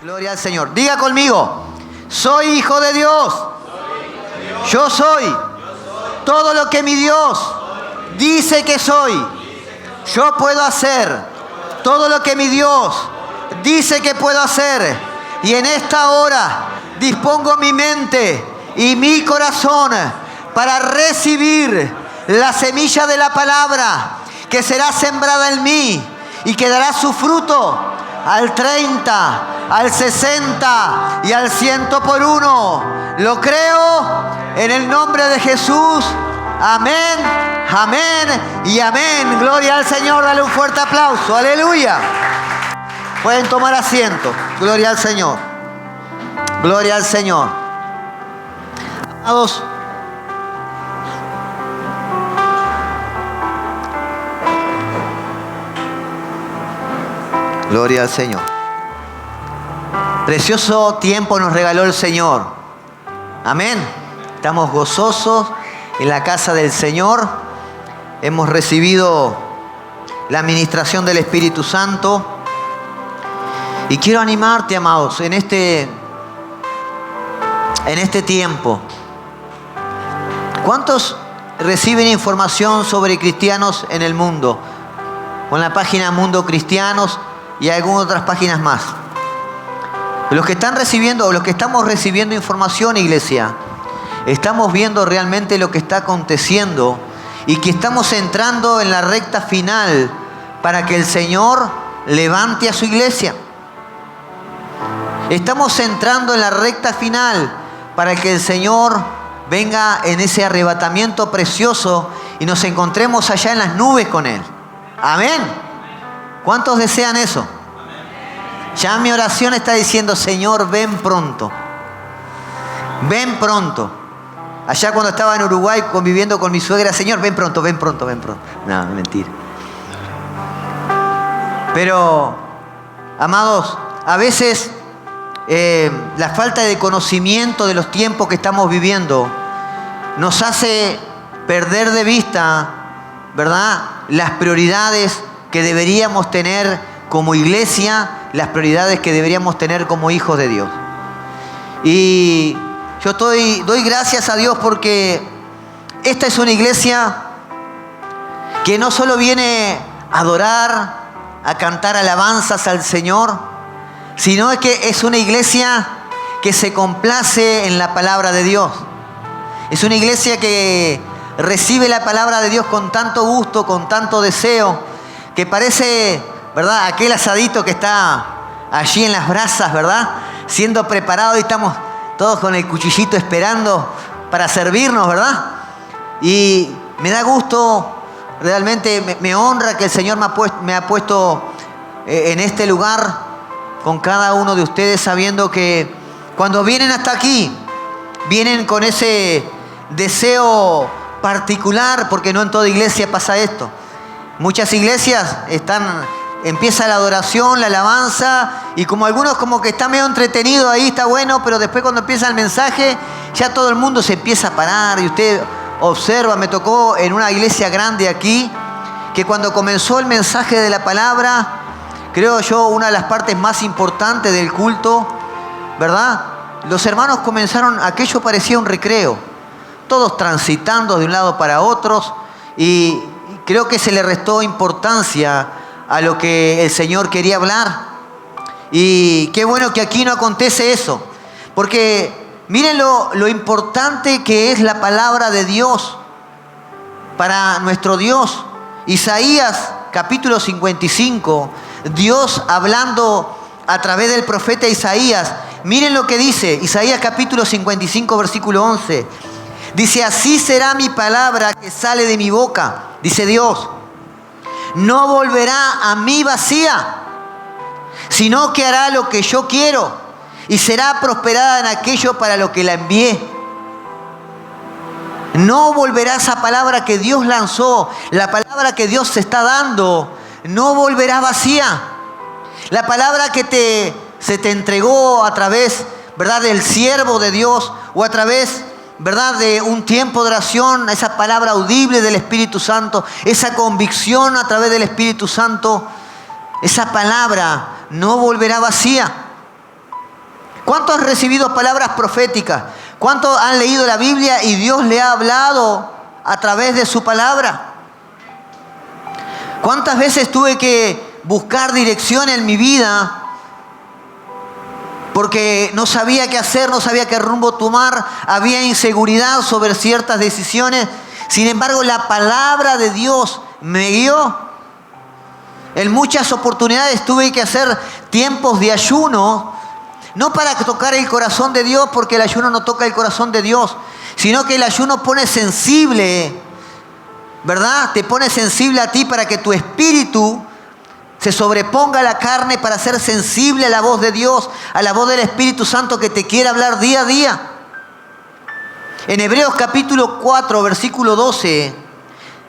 Gloria al Señor. Diga conmigo, soy hijo de Dios. Yo soy todo lo que mi Dios dice que soy. Yo puedo hacer todo lo que mi Dios dice que puedo hacer. Y en esta hora dispongo mi mente y mi corazón para recibir la semilla de la palabra que será sembrada en mí y que dará su fruto al 30, al 60 y al 100 por uno. Lo creo en el nombre de Jesús. Amén, amén y amén. Gloria al Señor. Dale un fuerte aplauso. Aleluya. Pueden tomar asiento. Gloria al Señor. Gloria al Señor. Amados, gloria al Señor. Precioso tiempo nos regaló el Señor. Amén. Estamos gozosos en la casa del Señor. Hemos recibido la administración del Espíritu Santo. Y quiero animarte, amados, en este tiempo. ¿Cuántos reciben información sobre cristianos en el mundo? Con la página Mundo Cristianos y algunas otras páginas más. Los que están recibiendo o los que estamos recibiendo información, iglesia, estamos viendo realmente lo que está aconteciendo y que estamos entrando en la recta final para que el Señor levante a su iglesia. Estamos entrando en la recta final para que el Señor venga en ese arrebatamiento precioso y nos encontremos allá en las nubes con Él. Amén. ¿Cuántos desean eso? Ya mi oración está diciendo, Señor, ven pronto. Ven pronto. Allá cuando estaba en Uruguay conviviendo con mi suegra, Señor, ven pronto, ven pronto, ven pronto. No, mentira. Pero, amados, a veces la falta de conocimiento de los tiempos que estamos viviendo nos hace perder de vista, ¿verdad?, las prioridades que deberíamos tener como iglesia, las prioridades que deberíamos tener como hijos de Dios. Y yo doy gracias a Dios porque esta es una iglesia que no solo viene a adorar, a cantar alabanzas al Señor, sino que es una iglesia que se complace en la palabra de Dios. Es una iglesia que recibe la palabra de Dios con tanto gusto, con tanto deseo, que parece, ¿verdad?, aquel asadito que está allí en las brasas, ¿verdad?, siendo preparado, y estamos todos con el cuchillito esperando para servirnos, ¿verdad? Y me da gusto, realmente me honra que el Señor me ha puesto en este lugar con cada uno de ustedes, sabiendo que cuando vienen hasta aquí, vienen con ese deseo particular, porque no en toda iglesia pasa esto. Muchas iglesias empieza la adoración, la alabanza, y como algunos como que está medio entretenido ahí, está bueno, pero después cuando empieza el mensaje, ya todo el mundo se empieza a parar, y usted observa, me tocó en una iglesia grande aquí, que cuando comenzó el mensaje de la palabra, creo yo, una de las partes más importantes del culto, ¿verdad?, los hermanos comenzaron, aquello parecía un recreo, todos transitando de un lado para otros, y creo que se le restó importancia a lo que el Señor quería hablar. Y qué bueno que aquí no acontece eso, porque miren lo importante que es la palabra de Dios para nuestro Dios. Isaías capítulo 55, Dios hablando a través del profeta Isaías. Miren lo que dice Isaías capítulo 55 versículo 11. Dice, así será mi palabra que sale de mi boca, dice Dios. No volverá a mí vacía, sino que hará lo que yo quiero y será prosperada en aquello para lo que la envié. No volverá esa palabra que Dios lanzó, la palabra que Dios te está dando, no volverá vacía. La palabra que se te entregó a través, ¿verdad?, del siervo de Dios, o a través, ¿verdad?, de un tiempo de oración, esa palabra audible del Espíritu Santo, esa convicción a través del Espíritu Santo, esa palabra no volverá vacía. ¿Cuántos han recibido palabras proféticas? ¿Cuántos han leído la Biblia y Dios le ha hablado a través de su palabra? ¿Cuántas veces tuve que buscar dirección en mi vida porque no sabía qué hacer, no sabía qué rumbo tomar, había inseguridad sobre ciertas decisiones? Sin embargo, la palabra de Dios me guió. En muchas oportunidades tuve que hacer tiempos de ayuno, no para tocar el corazón de Dios, porque el ayuno no toca el corazón de Dios, sino que el ayuno pone sensible, ¿verdad? Te pone sensible a ti para que tu espíritu se sobreponga a la carne, para ser sensible a la voz de Dios, a la voz del Espíritu Santo que te quiere hablar día a día. En Hebreos capítulo 4, versículo 12,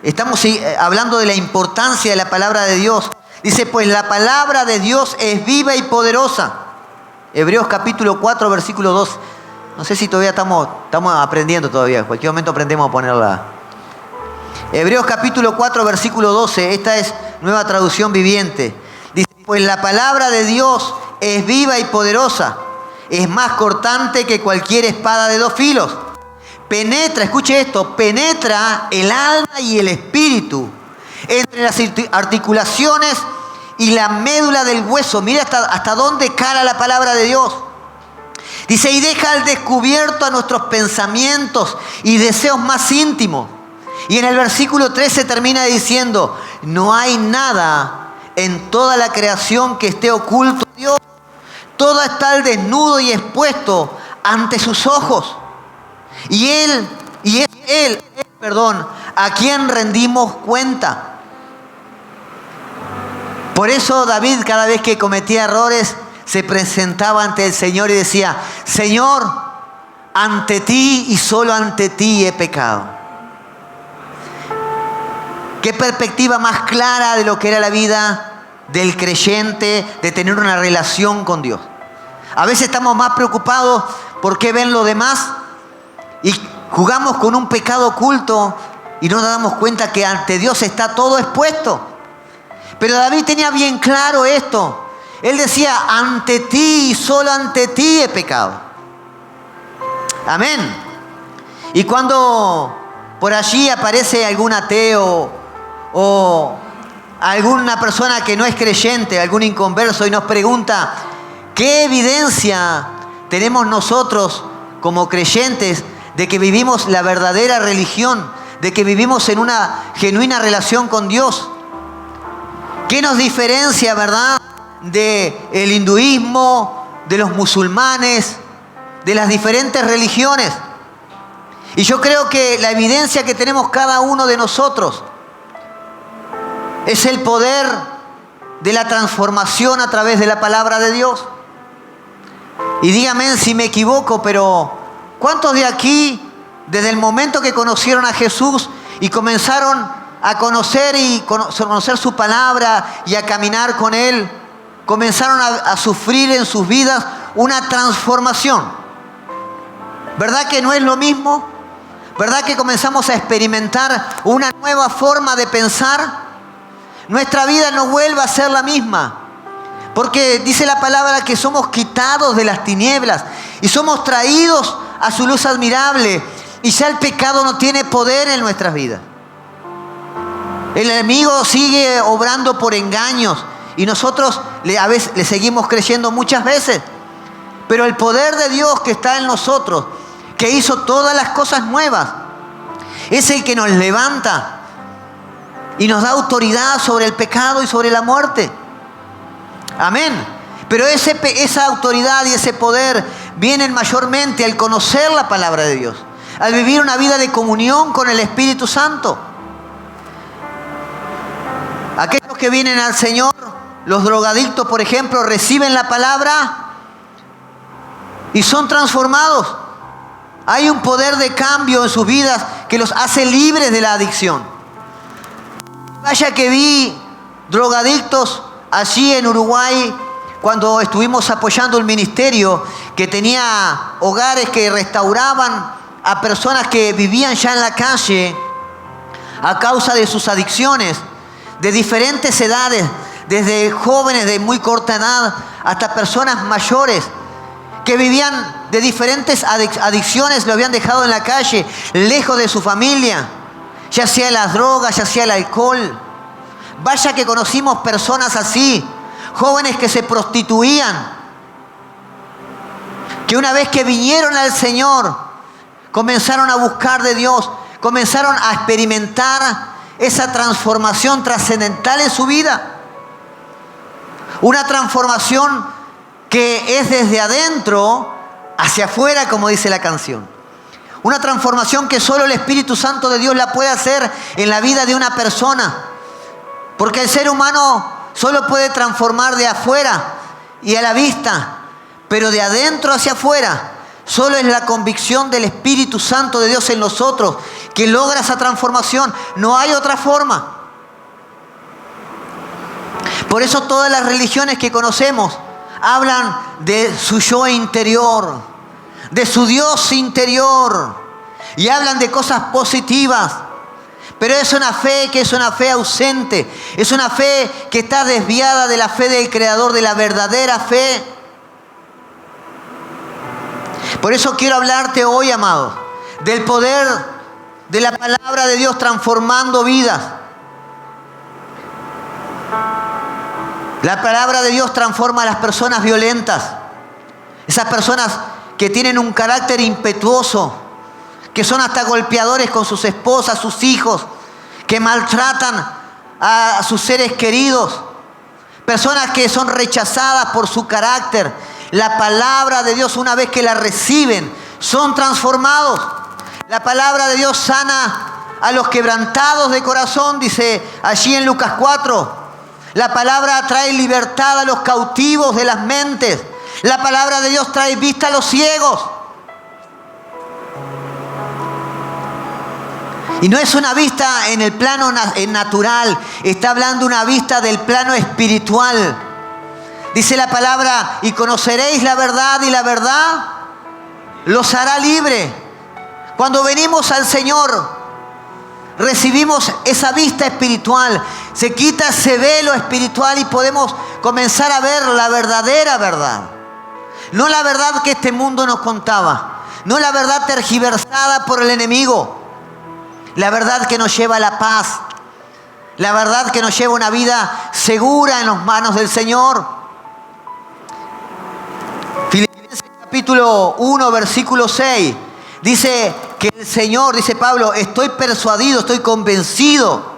estamos hablando de la importancia de la palabra de Dios. Dice, pues la palabra de Dios es viva y poderosa. Hebreos capítulo 4, versículo 2. No sé si todavía estamos aprendiendo todavía. En cualquier momento aprendemos a ponerla. Hebreos capítulo 4, versículo 12. Esta es Nueva Traducción Viviente. Dice, pues la palabra de Dios es viva y poderosa. Es más cortante que cualquier espada de 2 filos. Penetra, escuche esto, penetra el alma y el espíritu, entre las articulaciones y la médula del hueso. Mira hasta dónde cala la palabra de Dios. Dice, y deja al descubierto a nuestros pensamientos y deseos más íntimos. Y en el versículo 13 termina diciendo, no hay nada en toda la creación que esté oculto a Dios. Todo está al desnudo y expuesto ante sus ojos. Y es Él, a quien rendimos cuenta. Por eso David, cada vez que cometía errores, se presentaba ante el Señor y decía, Señor, ante ti y solo ante ti he pecado. Qué perspectiva más clara de lo que era la vida del creyente, de tener una relación con Dios. A veces estamos más preocupados por qué ven los demás y jugamos con un pecado oculto y no nos damos cuenta que ante Dios está todo expuesto. Pero David tenía bien claro esto. Él decía, ante ti y solo ante ti he pecado. Amén. Y cuando por allí aparece algún ateo o alguna persona que no es creyente, algún inconverso, y nos pregunta, ¿qué evidencia tenemos nosotros como creyentes de que vivimos la verdadera religión, de que vivimos en una genuina relación con Dios? ¿Qué nos diferencia, verdad, del hinduismo, de los musulmanes, de las diferentes religiones? Y yo creo que la evidencia que tenemos cada uno de nosotros es el poder de la transformación a través de la palabra de Dios. Y dígame si me equivoco, pero ¿cuántos de aquí, desde el momento que conocieron a Jesús y comenzaron a conocer su palabra y a caminar con Él, comenzaron a sufrir en sus vidas una transformación? ¿Verdad que no es lo mismo? ¿Verdad que comenzamos a experimentar una nueva forma de pensar? Nuestra vida no vuelve a ser la misma. Porque dice la palabra que somos quitados de las tinieblas y somos traídos a su luz admirable. Y ya el pecado no tiene poder en nuestras vidas. El enemigo sigue obrando por engaños y nosotros a veces le seguimos creyendo muchas veces. Pero el poder de Dios que está en nosotros, que hizo todas las cosas nuevas, es el que nos levanta y nos da autoridad sobre el pecado y sobre la muerte. Amén. Pero esa autoridad y ese poder vienen mayormente al conocer la palabra de Dios, al vivir una vida de comunión con el Espíritu Santo. Aquellos que vienen al Señor, los drogadictos, por ejemplo, reciben la palabra y son transformados. Hay un poder de cambio en sus vidas que los hace libres de la adicción. Vaya que vi drogadictos allí en Uruguay cuando estuvimos apoyando un ministerio que tenía hogares que restauraban a personas que vivían ya en la calle a causa de sus adicciones, de diferentes edades, desde jóvenes de muy corta edad hasta personas mayores que vivían de diferentes adicciones, lo habían dejado en la calle, lejos de su familia, ya sea las drogas, ya sea el alcohol. Vaya que conocimos personas así, jóvenes que se prostituían, que una vez que vinieron al Señor, comenzaron a buscar de Dios, comenzaron a experimentar esa transformación trascendental en su vida. Una transformación que es desde adentro hacia afuera, como dice la canción. Una transformación que solo el Espíritu Santo de Dios la puede hacer en la vida de una persona. Porque el ser humano solo puede transformar de afuera y a la vista, pero de adentro hacia afuera solo es la convicción del Espíritu Santo de Dios en nosotros que logra esa transformación. No hay otra forma. Por eso todas las religiones que conocemos hablan de su yo interior, de su Dios interior, y hablan de cosas positivas. Pero es una fe que es una fe ausente, es una fe que está desviada de la fe del Creador, de la verdadera fe. Por eso quiero hablarte hoy, amado, del poder de la palabra de Dios transformando vidas. La palabra de Dios transforma a las personas violentas, esas personas que tienen un carácter impetuoso, que son hasta golpeadores con sus esposas, sus hijos, que maltratan a sus seres queridos, personas que son rechazadas por su carácter. La palabra de Dios, una vez que la reciben, son transformados. La palabra de Dios sana a los quebrantados de corazón, dice allí en Lucas 4. La palabra trae libertad a los cautivos de las mentes. La palabra de Dios trae vista a los ciegos. Y no es una vista en el plano natural, está hablando una vista del plano espiritual. Dice la palabra, y conoceréis la verdad, y la verdad los hará libre. Cuando venimos al Señor, recibimos esa vista espiritual, se quita ese velo espiritual y podemos comenzar a ver la verdadera verdad. No la verdad que este mundo nos contaba, no la verdad tergiversada por el enemigo, la verdad que nos lleva a la paz, la verdad que nos lleva a una vida segura en las manos del Señor. Filipenses capítulo 1, versículo 6, dice que el Señor, dice Pablo, estoy persuadido, estoy convencido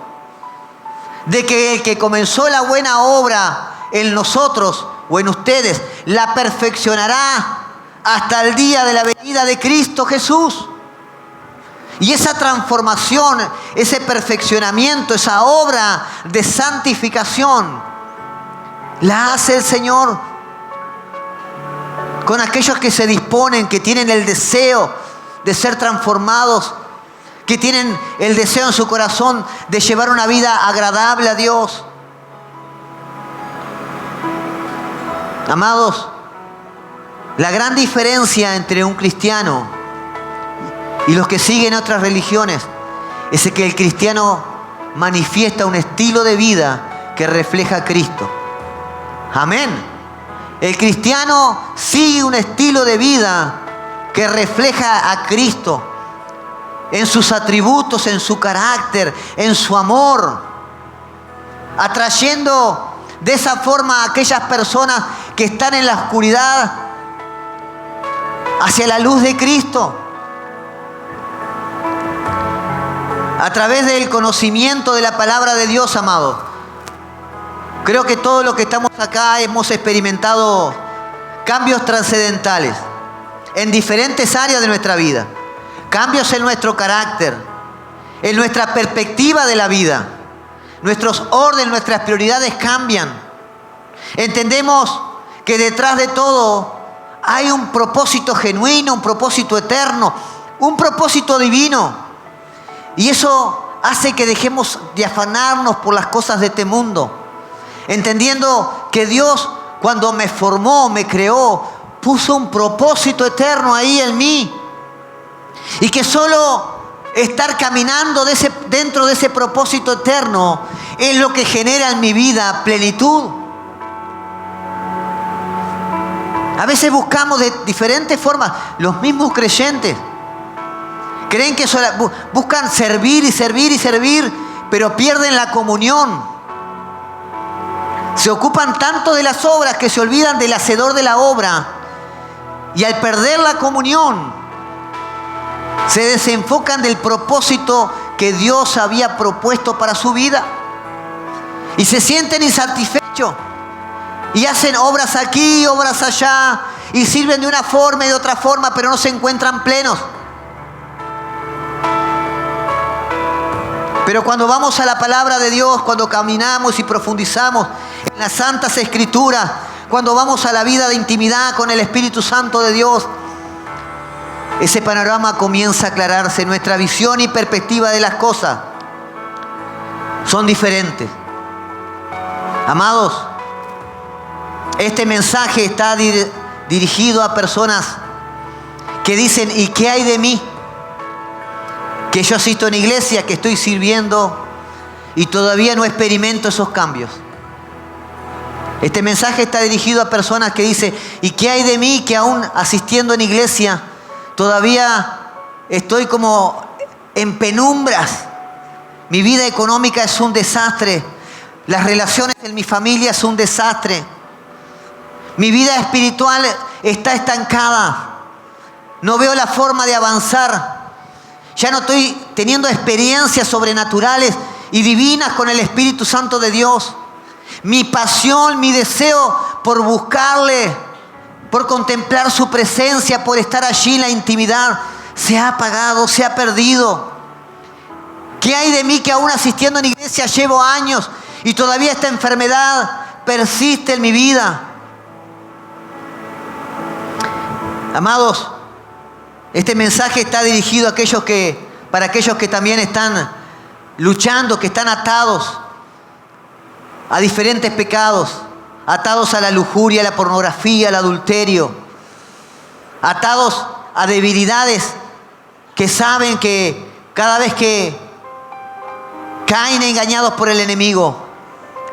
de que el que comenzó la buena obra en nosotros o en ustedes, la perfeccionará hasta el día de la venida de Cristo Jesús. Y esa transformación, ese perfeccionamiento, esa obra de santificación, la hace el Señor con aquellos que se disponen, que tienen el deseo de ser transformados, que tienen el deseo en su corazón de llevar una vida agradable a Dios. Amados, la gran diferencia entre un cristiano y los que siguen otras religiones es que el cristiano manifiesta un estilo de vida que refleja a Cristo. Amén. El cristiano sigue un estilo de vida que refleja a Cristo en sus atributos, en su carácter, en su amor, atrayendo de esa forma a aquellas personas que están en la oscuridad hacia la luz de Cristo. A través del conocimiento de la palabra de Dios, amado. Creo que todos los que estamos acá hemos experimentado cambios trascendentales en diferentes áreas de nuestra vida. Cambios en nuestro carácter, en nuestra perspectiva de la vida. Nuestros órdenes, nuestras prioridades cambian. Entendemos que detrás de todo hay un propósito genuino, un propósito eterno, un propósito divino. Y eso hace que dejemos de afanarnos por las cosas de este mundo. Entendiendo que Dios, cuando me formó, me creó, puso un propósito eterno ahí en mí. Y que solo estar caminando dentro de ese propósito eterno es lo que genera en mi vida plenitud. A veces buscamos de diferentes formas. Los mismos creyentes creen que buscan servir y servir y servir, pero pierden la comunión. Se ocupan tanto de las obras que se olvidan del hacedor de la obra. Y al perder la comunión, se desenfocan del propósito que Dios había propuesto para su vida. Y se sienten insatisfechos. Y hacen obras aquí, obras allá. Y sirven de una forma y de otra forma, pero no se encuentran plenos. Pero cuando vamos a la palabra de Dios, cuando caminamos y profundizamos en las Santas Escrituras, cuando vamos a la vida de intimidad con el Espíritu Santo de Dios, ese panorama comienza a aclararse. Nuestra visión y perspectiva de las cosas son diferentes. Amados, este mensaje está dirigido a personas que dicen: ¿y qué hay de mí? Que yo asisto en iglesia, que estoy sirviendo y todavía no experimento esos cambios. Este mensaje está dirigido a personas que dicen: ¿y qué hay de mí que aún asistiendo en iglesia todavía estoy como en penumbras? Mi vida económica es un desastre. Las relaciones en mi familia es un desastre. Mi vida espiritual está estancada. No veo la forma de avanzar. Ya no estoy teniendo experiencias sobrenaturales y divinas con el Espíritu Santo de Dios. Mi pasión, mi deseo por buscarle, por contemplar su presencia, por estar allí en la intimidad, se ha apagado, se ha perdido. ¿Qué hay de mí que aún asistiendo en iglesia llevo años y todavía esta enfermedad persiste en mi vida? Amados, este mensaje está dirigido a para aquellos que también están luchando, que están atados a diferentes pecados, atados a la lujuria, a la pornografía, al adulterio, atados a debilidades que saben que cada vez que caen engañados por el enemigo,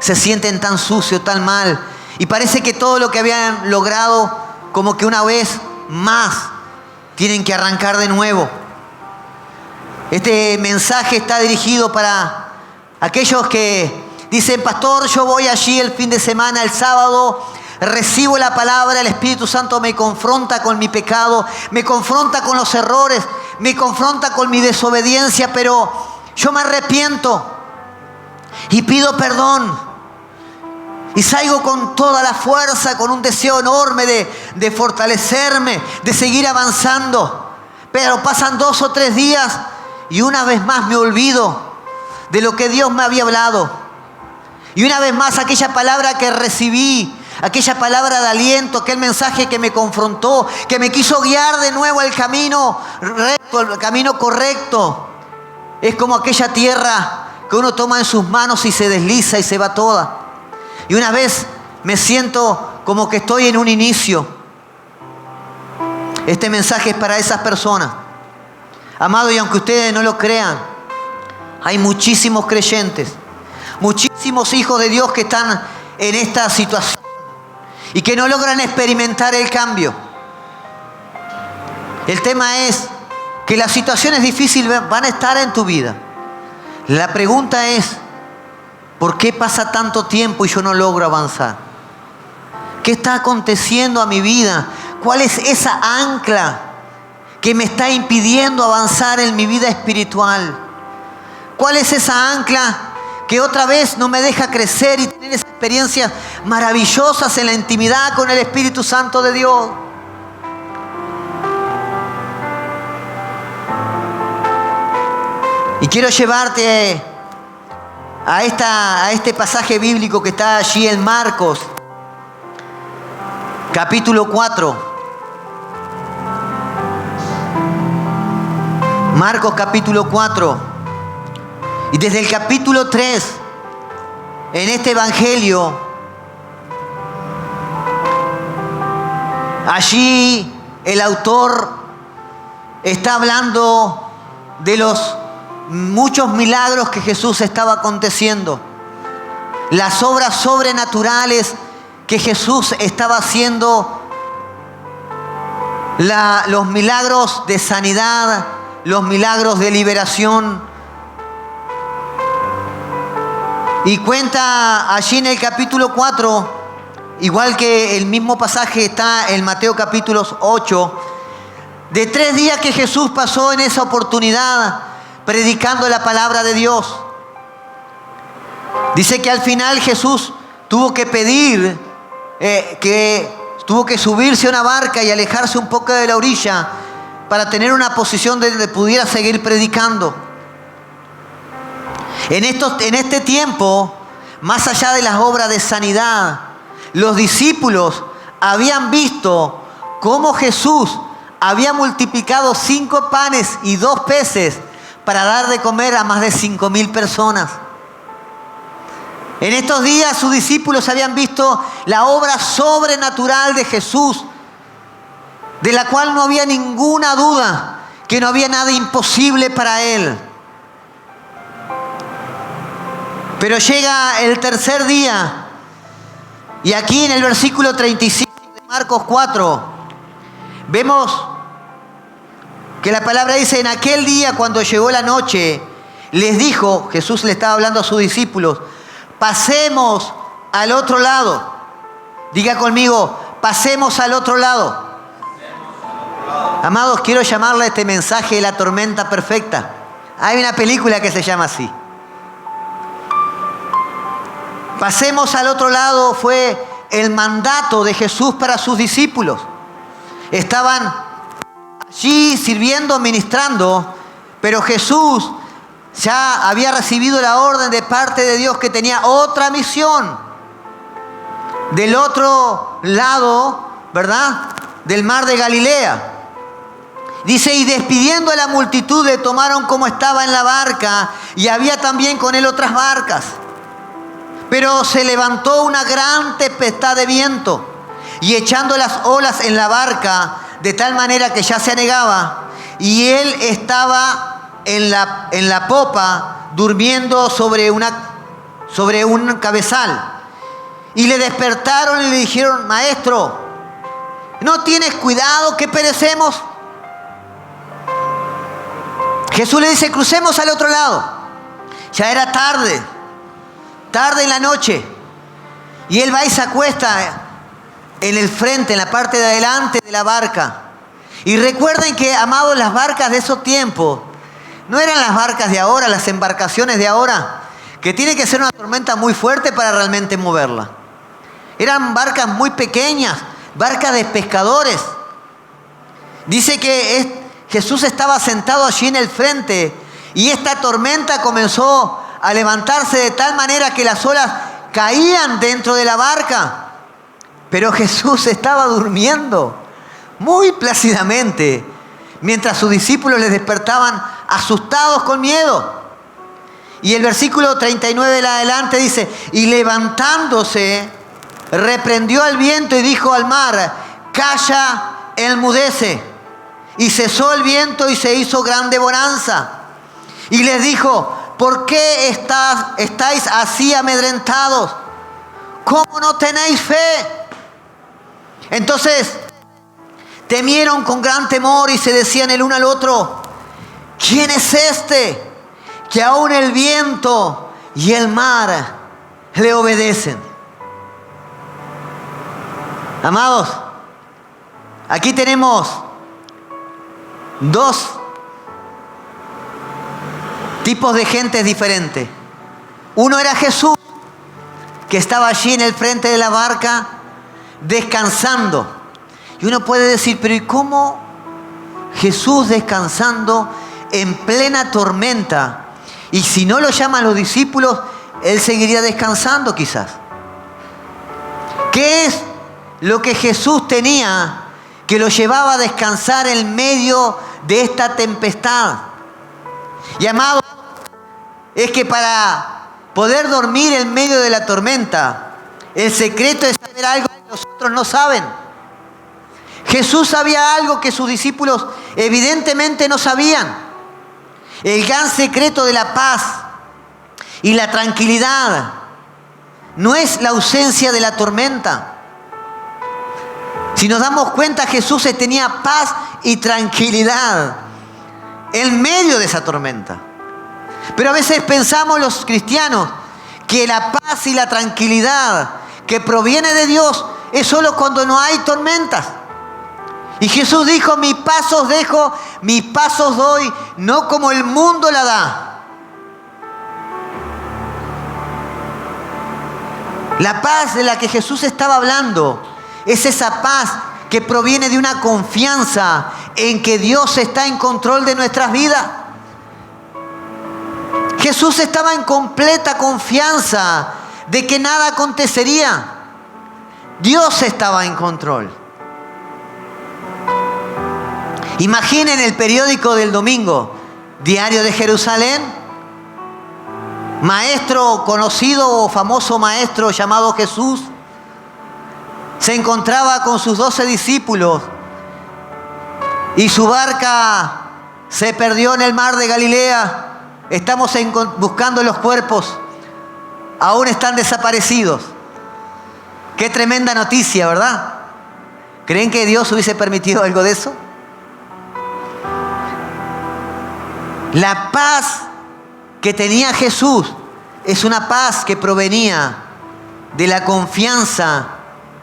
se sienten tan sucios, tan mal, y parece que todo lo que habían logrado, como que una vez más tienen que arrancar de nuevo. Este mensaje está dirigido para aquellos que dicen: pastor, yo voy allí el fin de semana, el sábado, recibo la palabra, el Espíritu Santo me confronta con mi pecado, me confronta con los errores, me confronta con mi desobediencia, pero yo me arrepiento y pido perdón. Y salgo con toda la fuerza, con un deseo enorme de fortalecerme, de seguir avanzando. Pero pasan 2 o 3 días y una vez más me olvido de lo que Dios me había hablado. Y una vez más aquella palabra que recibí, aquella palabra de aliento, aquel mensaje que me confrontó, que me quiso guiar de nuevo al camino recto, al camino correcto. Es como aquella tierra que uno toma en sus manos y se desliza y se va toda. Y una vez me siento como que estoy en un inicio. Este mensaje es para esas personas. Amado, y aunque ustedes no lo crean, hay muchísimos creyentes, muchísimos hijos de Dios que están en esta situación y que no logran experimentar el cambio. El tema es que las situaciones difíciles van a estar en tu vida. La pregunta es: ¿por qué pasa tanto tiempo y yo no logro avanzar? ¿Qué está aconteciendo a mi vida? ¿Cuál es esa ancla que me está impidiendo avanzar en mi vida espiritual? ¿Cuál es esa ancla que otra vez no me deja crecer y tener esas experiencias maravillosas en la intimidad con el Espíritu Santo de Dios? Y quiero llevarte a este pasaje bíblico que está allí en Marcos, capítulo 4. Marcos capítulo 4. Y desde el capítulo 3, en este evangelio, allí el autor está hablando de los muchos milagros que Jesús estaba aconteciendo, las obras sobrenaturales que Jesús estaba haciendo los milagros de sanidad, los milagros de liberación. Y cuenta allí en el capítulo 4, igual que el mismo pasaje está en Mateo capítulo 8, de 3 días que Jesús pasó en esa oportunidad predicando la palabra de Dios. Dice que al final Jesús tuvo que pedir, tuvo que subirse a una barca y alejarse un poco de la orilla para tener una posición donde pudiera seguir predicando. En este tiempo, más allá de las obras de sanidad, los discípulos habían visto cómo Jesús había multiplicado 5 panes y 2 peces para dar de comer a más de 5,000 personas. En estos días sus discípulos habían visto la obra sobrenatural de Jesús, de la cual no había ninguna duda, que no había nada imposible para Él. Pero llega el tercer día, y aquí en el versículo 35 de Marcos 4, vemos que la palabra dice: en aquel día cuando llegó la noche, les dijo, Jesús le estaba hablando a sus discípulos, pasemos al otro lado. Diga conmigo, pasemos al otro lado. Amados, quiero llamarle a este mensaje la tormenta perfecta. Hay una película que se llama así. Pasemos al otro lado fue el mandato de Jesús para sus discípulos. Estaban allí sirviendo, ministrando, pero Jesús ya había recibido la orden de parte de Dios que tenía otra misión. Del otro lado, ¿verdad?, del mar de Galilea. Dice, y despidiendo a la multitud le tomaron como estaba en la barca, y había también con él otras barcas. Pero se levantó una gran tempestad de viento, y echando las olas en la barca, de tal manera que ya se anegaba, y él estaba en la popa, durmiendo sobre un cabezal. Y le despertaron y le dijeron, maestro, ¿no tienes cuidado que perecemos? Jesús le dice, crucemos al otro lado. Ya era tarde en la noche. Y él va y se acuesta en el frente, en la parte de adelante de la barca. Y recuerden que, amados, las barcas de esos tiempos no eran las barcas de ahora, las embarcaciones de ahora, que tiene que ser una tormenta muy fuerte para realmente moverla. Eran barcas muy pequeñas, barcas de pescadores. Dice que Jesús estaba sentado allí en el frente y esta tormenta comenzó a levantarse de tal manera que las olas caían dentro de la barca. Pero Jesús estaba durmiendo muy plácidamente, mientras sus discípulos les despertaban asustados con miedo. Y el versículo 39 en adelante dice, y levantándose, reprendió al viento y dijo al mar, calla, enmudece. Y cesó el viento y se hizo grande bonanza. Y les dijo, ¿por qué estáis así amedrentados? ¿Cómo no tenéis fe? Entonces temieron con gran temor y se decían el uno al otro, ¿quién es este que aún el viento y el mar le obedecen? Amados, aquí tenemos 2 tipos de gentes diferentes. Uno era Jesús, que estaba allí en el frente de la barca descansando. Y uno puede decir, pero ¿y cómo Jesús descansando en plena tormenta? Y si no lo llaman los discípulos, Él seguiría descansando quizás. ¿Qué es lo que Jesús tenía que lo llevaba a descansar en medio de esta tempestad? Y amado, es que para poder dormir en medio de la tormenta, el secreto es saber algo que los otros no saben. Jesús sabía algo que sus discípulos evidentemente no sabían. El gran secreto de la paz y la tranquilidad no es la ausencia de la tormenta, Si nos damos cuenta, Jesús tenía paz y tranquilidad en medio de esa tormenta. Pero a veces pensamos los cristianos que la paz y la tranquilidad que proviene de Dios es solo cuando no hay tormentas. Y Jesús dijo: mi paz os dejo, mi paz os doy, no como el mundo la da. La paz de la que Jesús estaba hablando es esa paz que proviene de una confianza en que Dios está en control de nuestras vidas. Jesús estaba en completa confianza de que nada acontecería. Dios estaba en control. Imaginen el periódico del domingo, Diario de Jerusalén. Maestro conocido o famoso maestro llamado Jesús se encontraba con sus 12 discípulos y su barca se perdió en el mar de Galilea. Estamos buscando los cuerpos, aún están desaparecidos. Qué tremenda noticia, ¿verdad? ¿Creen que Dios hubiese permitido algo de eso? La paz que tenía Jesús es una paz que provenía de la confianza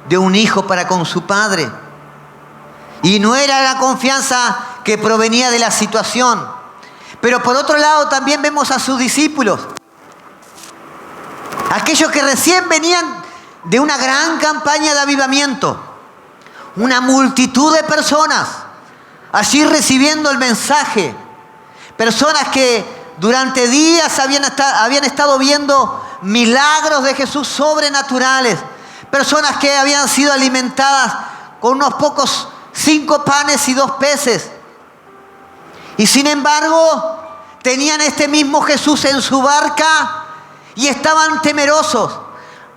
de un hijo para con su padre. Y no era la confianza que provenía de la situación. Pero por otro lado también vemos a sus discípulos. Aquellos que recién venían de una gran campaña de avivamiento. Una multitud de personas allí recibiendo el mensaje. Personas que durante días habían estado viendo milagros de Jesús sobrenaturales. Personas que habían sido alimentadas con unos pocos 5 panes y 2 peces. Y sin embargo, tenían este mismo Jesús en su barca y estaban temerosos.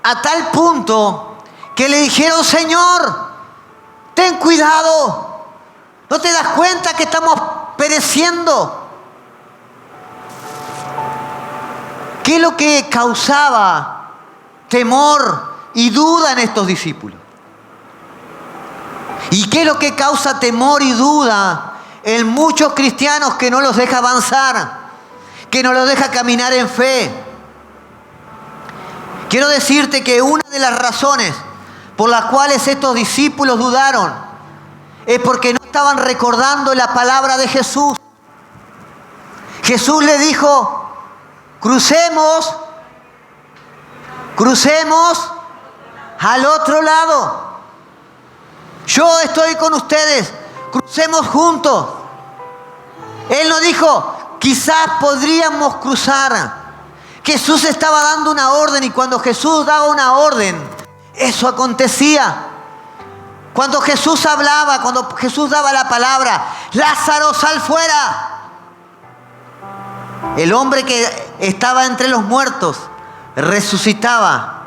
A tal punto que le dijeron: Señor, ten cuidado. ¿No te das cuenta que estamos pereciendo? ¿Qué es lo que causaba temor y duda en estos discípulos? ¿Y qué es lo que causa temor y duda en muchos cristianos que no los deja avanzar, que no los deja caminar en fe? Quiero decirte que una de las razones por las cuales estos discípulos dudaron es porque no estaban recordando la palabra de Jesús. Jesús le dijo: crucemos al otro lado. Yo estoy con ustedes, crucemos juntos. Él no dijo: quizás podríamos cruzar. Jesús estaba dando una orden, y cuando Jesús daba una orden, eso acontecía. Cuando Jesús hablaba, cuando Jesús daba la palabra: Lázaro, sal fuera. El hombre que estaba entre los muertos resucitaba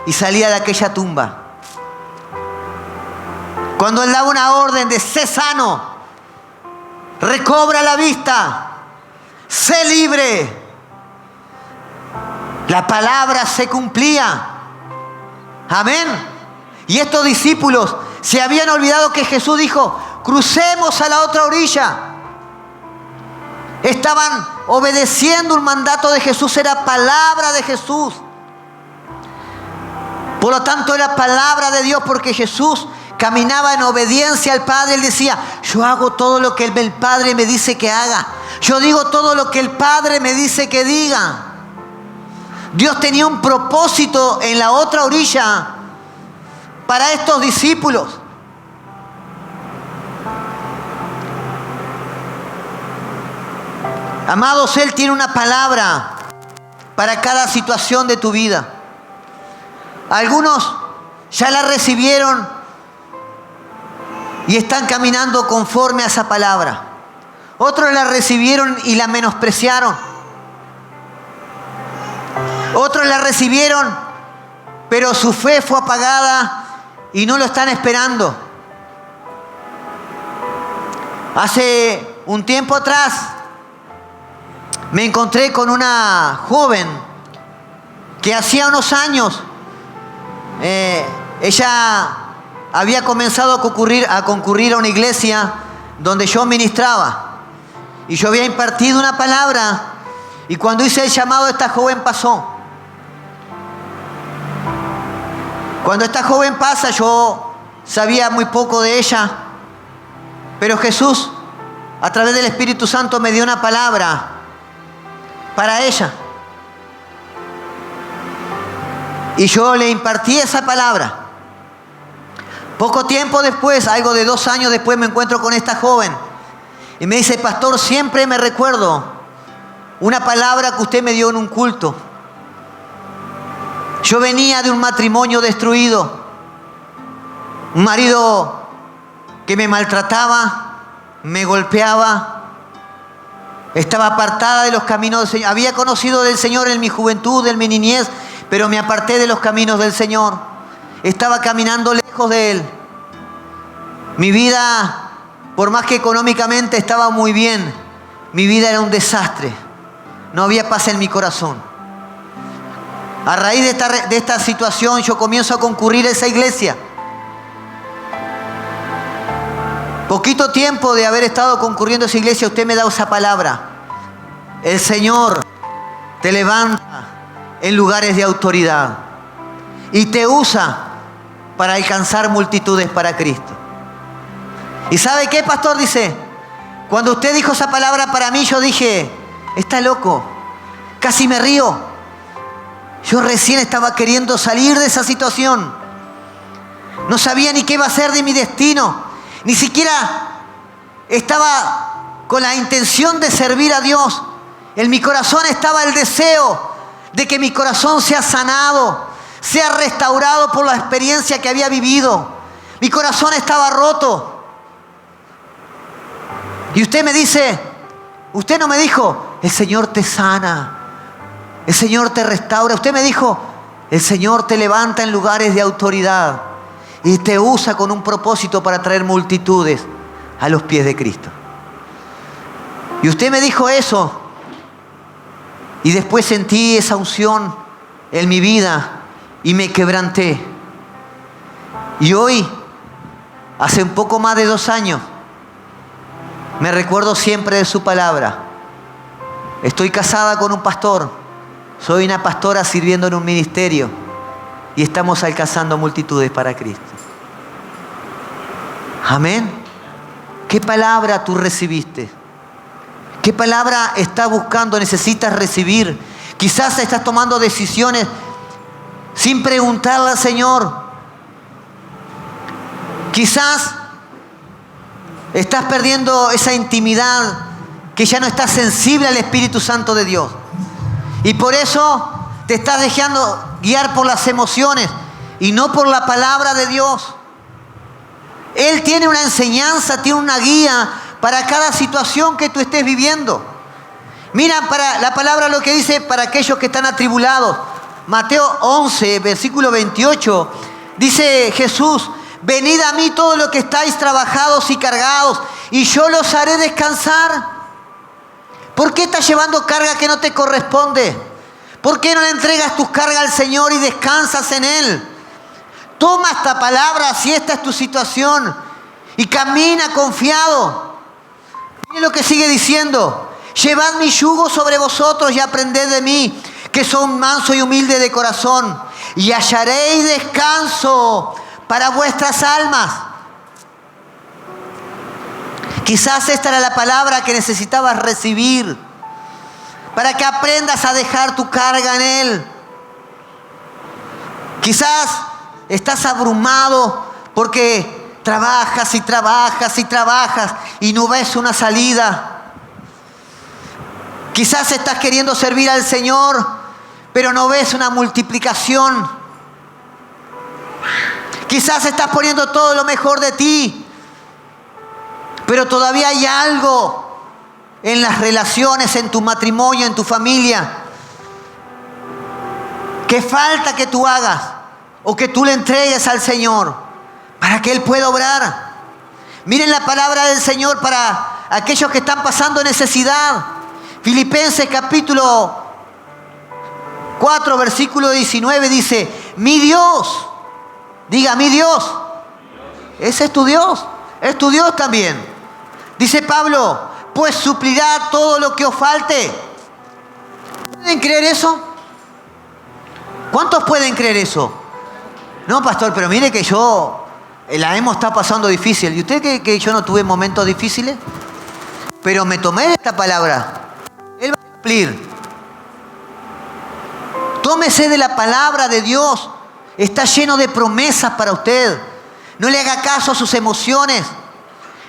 y salía de aquella tumba. Cuando él daba una orden de sé sano, recobra la vista, sé libre, la palabra se cumplía. Amén. Y estos discípulos se habían olvidado que Jesús dijo: crucemos a la otra orilla. Estaban obedeciendo un mandato de Jesús, era palabra de Jesús. Por lo tanto, era palabra de Dios, porque Jesús caminaba en obediencia al Padre. Él decía: yo hago todo lo que el Padre me dice que haga. Yo digo todo lo que el Padre me dice que diga. Dios tenía un propósito en la otra orilla para estos discípulos. Amados, Él tiene una palabra para cada situación de tu vida. Algunos ya la recibieron y están caminando conforme a esa palabra. Otros la recibieron y la menospreciaron. Otros la recibieron, pero su fe fue apagada y no lo están esperando. Hace un tiempo atrás me encontré con una joven que hacía unos años ella había comenzado a concurrir a una iglesia donde yo ministraba. Y yo había impartido una palabra. Y cuando hice el llamado, esta joven pasó. Cuando esta joven pasa, yo sabía muy poco de ella. Pero Jesús, a través del Espíritu Santo, me dio una palabra para ella. Y yo le impartí esa palabra. Poco tiempo después, algo de 2 años después, me encuentro con esta joven. Y me dice: pastor, siempre me recuerdo una palabra que usted me dio en un culto. Yo venía de un matrimonio destruido. Un marido que me maltrataba, me golpeaba. Estaba apartada de los caminos del Señor. Había conocido del Señor en mi juventud, en mi niñez, pero me aparté de los caminos del Señor. Estaba caminando lejos de Él. Mi vida, por más que económicamente estaba muy bien, mi vida era un desastre. No había paz en mi corazón. A raíz de esta situación, yo comienzo a concurrir a esa iglesia. Poquito tiempo de haber estado concurriendo a esa iglesia, usted me da esa palabra. El Señor te levanta en lugares de autoridad y te usa para alcanzar multitudes para Cristo. ¿Y sabe qué, pastor? Dice, cuando usted dijo esa palabra para mí, yo dije: está loco. Casi me río. Yo recién estaba queriendo salir de esa situación. No sabía ni qué iba a ser de mi destino. Ni siquiera estaba con la intención de servir a Dios. En mi corazón estaba el deseo de que mi corazón sea sanado, sea restaurado por la experiencia que había vivido. Mi corazón estaba roto. Y usted me dice, usted no me dijo: el Señor te sana, el Señor te restaura. Usted me dijo: el Señor te levanta en lugares de autoridad y te usa con un propósito para traer multitudes a los pies de Cristo. Y usted me dijo eso. Y después sentí esa unción en mi vida y me quebranté. Y hoy, hace un poco más de 2 años, me recuerdo siempre de su palabra. Estoy casada con un pastor. Soy una pastora sirviendo en un ministerio. Y estamos alcanzando multitudes para Cristo. Amén. ¿Qué palabra tú recibiste? ¿Qué palabra estás buscando, necesitas recibir? Quizás estás tomando decisiones sin preguntarle al Señor. Quizás estás perdiendo esa intimidad, que ya no estás sensible al Espíritu Santo de Dios. Y por eso te estás dejando guiar por las emociones y no por la palabra de Dios. Él tiene una enseñanza, tiene una guía para cada situación que tú estés viviendo. Mira para la palabra lo que dice para aquellos que están atribulados. Mateo 11, versículo 28, dice Jesús: venid a mí todos los que estáis trabajados y cargados, y yo los haré descansar. ¿Por qué estás llevando carga que no te corresponde? ¿Por qué no le entregas tus cargas al Señor y descansas en Él? Toma esta palabra si esta es tu situación y camina confiado. Mire lo que sigue diciendo: llevad mi yugo sobre vosotros y aprended de mí, que soy manso y humilde de corazón, y hallaréis descanso para vuestras almas. Quizás esta era la palabra que necesitabas recibir para que aprendas a dejar tu carga en Él. Quizás estás abrumado porque trabajas y trabajas y trabajas y no ves una salida. Quizás estás queriendo servir al Señor, pero no ves una multiplicación. Quizás estás poniendo todo lo mejor de ti, pero todavía hay algo en las relaciones, en tu matrimonio, en tu familia, que falta que tú hagas o que tú le entregues al Señor para que Él pueda obrar. Miren la palabra del Señor para aquellos que están pasando necesidad. Filipenses capítulo 4, versículo 19 dice: mi Dios, diga mi Dios, Ese es tu Dios. Es tu Dios también. Dice Pablo, pues suplirá todo lo que os falte. ¿Pueden creer eso? ¿Cuántos pueden creer eso? No, pastor, pero mire que la hemos estado pasando difícil. ¿Y usted cree que yo no tuve momentos difíciles? Pero me tomé de esta palabra. Él va a cumplir. Tómese de la palabra de Dios. Está lleno de promesas para usted. No le haga caso a sus emociones.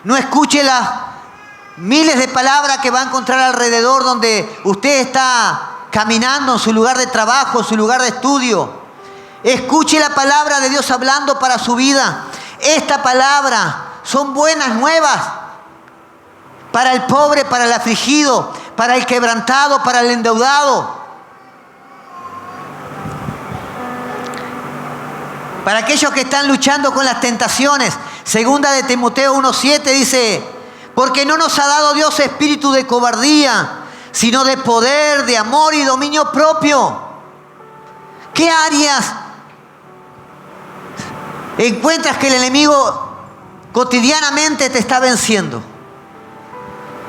No escuche las miles de palabras que va a encontrar alrededor donde usted está caminando en su lugar de trabajo, en su lugar de estudio. Escuche la palabra de Dios hablando para su vida. Esta palabra son buenas nuevas para el pobre, para el afligido, para el quebrantado, para el endeudado. Para aquellos que están luchando con las tentaciones. Segunda de Timoteo 1:7 dice, porque no nos ha dado Dios espíritu de cobardía, sino de poder, de amor y dominio propio. ¿Qué áreas encuentras que el enemigo cotidianamente te está venciendo?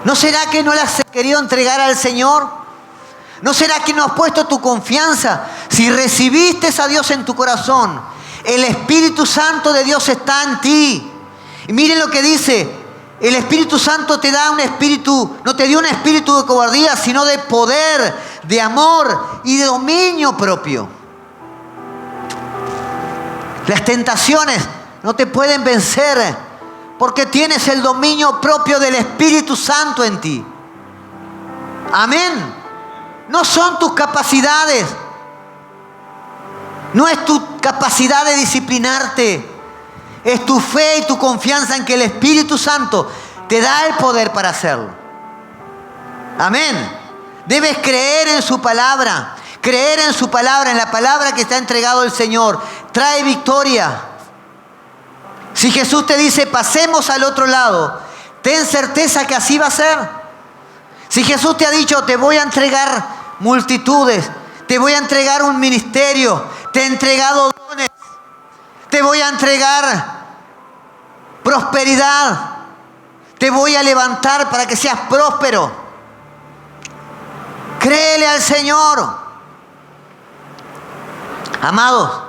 ¿No será que no las has querido entregar al Señor? ¿No será que no has puesto tu confianza? Si recibiste a Dios en tu corazón, el Espíritu Santo de Dios está en ti. Y miren lo que dice, el Espíritu Santo te da un espíritu, no te dio un espíritu de cobardía, sino de poder, de amor y de dominio propio. Las tentaciones no te pueden vencer porque tienes el dominio propio del Espíritu Santo en ti. Amén. No son tus capacidades. No es tu capacidad de disciplinarte. Es tu fe y tu confianza en que el Espíritu Santo te da el poder para hacerlo. Amén. Debes creer en su palabra. Creer en su palabra, en la palabra que te ha entregado el Señor. Trae victoria. Si Jesús te dice, pasemos al otro lado, ten certeza que así va a ser. Si Jesús te ha dicho, te voy a entregar multitudes, te voy a entregar un ministerio, te he entregado dones, te voy a entregar prosperidad, te voy a levantar para que seas próspero. Créele al Señor. Amados,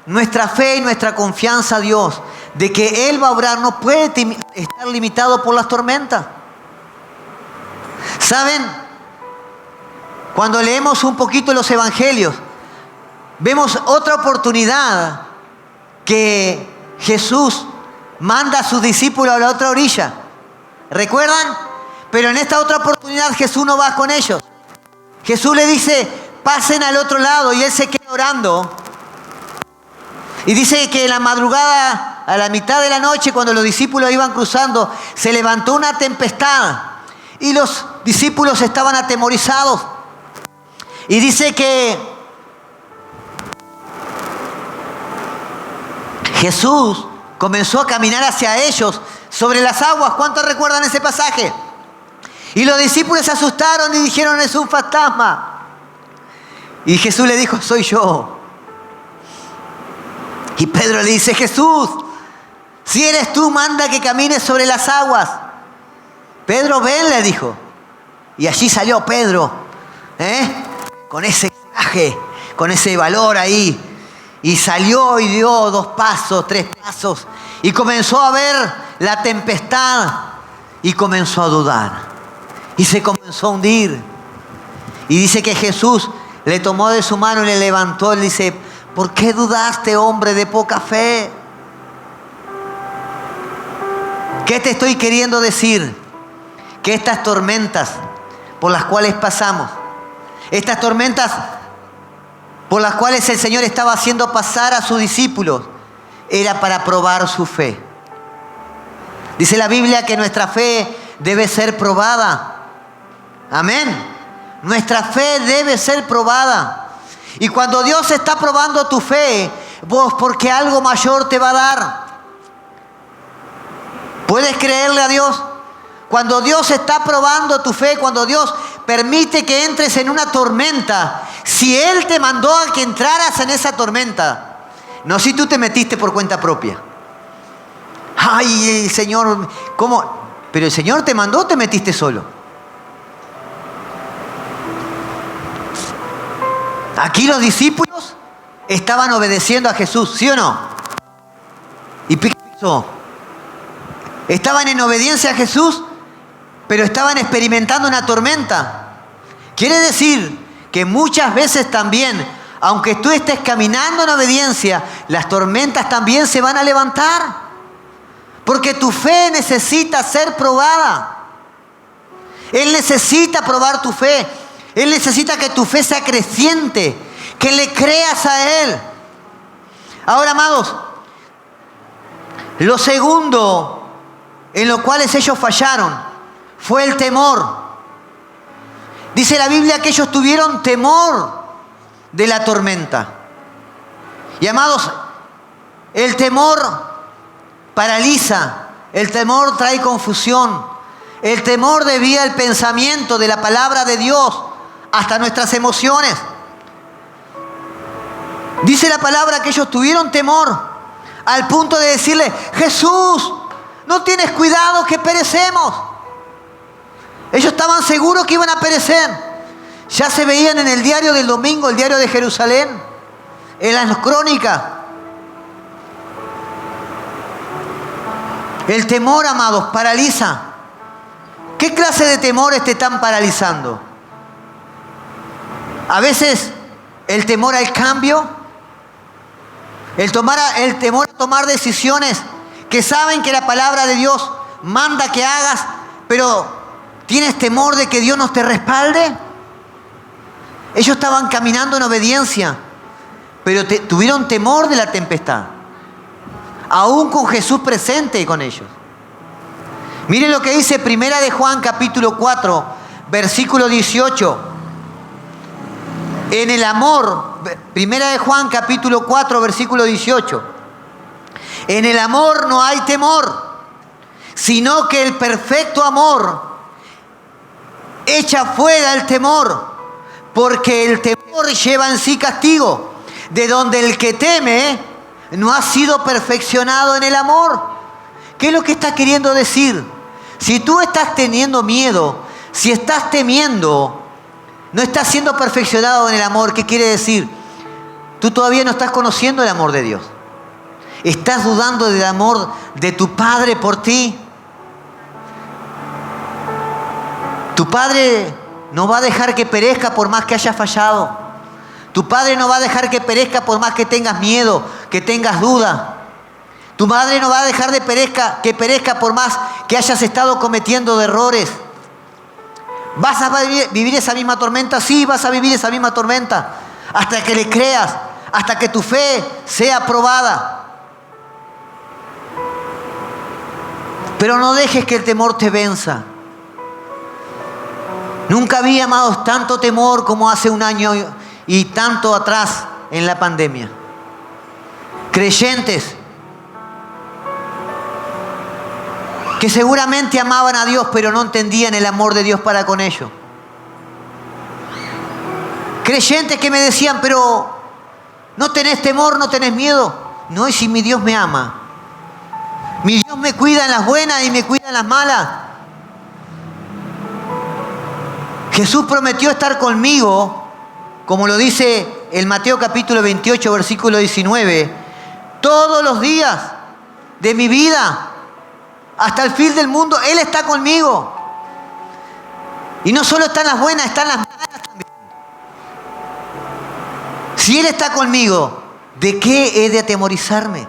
nuestra fe y nuestra confianza a Dios de que Él va a obrar no puede estar limitado por las tormentas. ¿Saben? Cuando leemos un poquito los evangelios, vemos otra oportunidad que Jesús manda a sus discípulos a la otra orilla. ¿Recuerdan? Pero en esta otra oportunidad Jesús no va con ellos. Jesús le dice, pasen al otro lado, y Él se queda orando. Y dice que en la madrugada, a la mitad de la noche, cuando los discípulos iban cruzando, se levantó una tempestad y los discípulos estaban atemorizados. Y dice que Jesús comenzó a caminar hacia ellos sobre las aguas. ¿Cuántos recuerdan ese pasaje? Y los discípulos se asustaron y dijeron, es un fantasma. Y Jesús le dijo, soy yo. Y Pedro le dice, Jesús, si eres tú, manda que camines sobre las aguas. Pedro, ven, le dijo. Y allí salió Pedro, con ese coraje, con ese valor ahí. Y salió y dio 2 pasos, 3 pasos. Y comenzó a ver la tempestad. Y comenzó a dudar. Y se comenzó a hundir. Y dice que Jesús le tomó de su mano y le levantó. Y dice, ¿por qué dudaste, hombre de poca fe? ¿Qué te estoy queriendo decir? Que estas tormentas por las cuales pasamos, estas tormentas por las cuales el Señor estaba haciendo pasar a sus discípulos, era para probar su fe. Dice la Biblia que nuestra fe debe ser probada. Amén. Nuestra fe debe ser probada. Y cuando Dios está probando tu fe, vos porque algo mayor te va a dar. ¿Puedes creerle a Dios? Cuando Dios está probando tu fe, cuando Dios permite que entres en una tormenta, si Él te mandó a que entraras en esa tormenta, no si tú te metiste por cuenta propia. Ay, el Señor, ¿cómo? Pero el Señor te mandó o te metiste solo. Aquí los discípulos estaban obedeciendo a Jesús, ¿sí o no? ¿Y qué pasó? Estaban en obediencia a Jesús, pero estaban experimentando una tormenta. Quiere decir que muchas veces también, aunque tú estés caminando en obediencia, las tormentas también se van a levantar. Porque tu fe necesita ser probada. Él necesita probar tu fe. Él necesita que tu fe sea creciente, que le creas a Él. Ahora, amados, lo segundo en lo cual ellos fallaron fue el temor. Dice la Biblia que ellos tuvieron temor de la tormenta. Y amados, el temor paraliza, el temor trae confusión, el temor desvía el pensamiento de la palabra de Dios hasta nuestras emociones. Dice la palabra que ellos tuvieron temor al punto de decirle: Jesús, ¿no tienes cuidado que perecemos? Ellos estaban seguros que iban a perecer. Ya se veían en el diario del domingo, el diario de Jerusalén, en las crónicas. El temor, amados, paraliza. ¿Qué clase de temores te están paralizando? A veces el temor al cambio, el temor a tomar decisiones que saben que la palabra de Dios manda que hagas, pero tienes temor de que Dios no te respalde. Ellos estaban caminando en obediencia, pero tuvieron temor de la tempestad, aún con Jesús presente con ellos. Miren lo que dice Primera de Juan capítulo 4, versículo 18. En el amor, Primera de Juan capítulo 4, versículo 18. En el amor no hay temor, sino que el perfecto amor echa fuera el temor, porque el temor lleva en sí castigo, de donde el que teme no ha sido perfeccionado en el amor. ¿Qué es lo que está queriendo decir? Si tú estás teniendo miedo, si estás temiendo, no estás siendo perfeccionado en el amor. ¿Qué quiere decir? Tú todavía no estás conociendo el amor de Dios. Estás dudando del amor de tu Padre por ti. Tu Padre no va a dejar que perezca por más que hayas fallado. Tu Padre no va a dejar que perezca por más que tengas miedo, que tengas duda. Tu Madre no va a dejar que perezca por más que hayas estado cometiendo errores. ¿Vas a vivir esa misma tormenta? Sí, vas a vivir esa misma tormenta. Hasta que le creas, hasta que tu fe sea probada. Pero no dejes que el temor te venza. Nunca había, amados, tanto temor como hace un año y tanto atrás en la pandemia. Creyentes que seguramente amaban a Dios, pero no entendían el amor de Dios para con ellos. Creyentes que me decían: pero no tenés temor, no tenés miedo. No, y si mi Dios me ama. Mi Dios me cuida en las buenas y me cuida en las malas. Jesús prometió estar conmigo, como lo dice el Mateo capítulo 28, versículo 19, todos los días de mi vida, hasta el fin del mundo. Él está conmigo. Y no solo está en las buenas, está en las malas también. Si Él está conmigo, ¿de qué he de atemorizarme?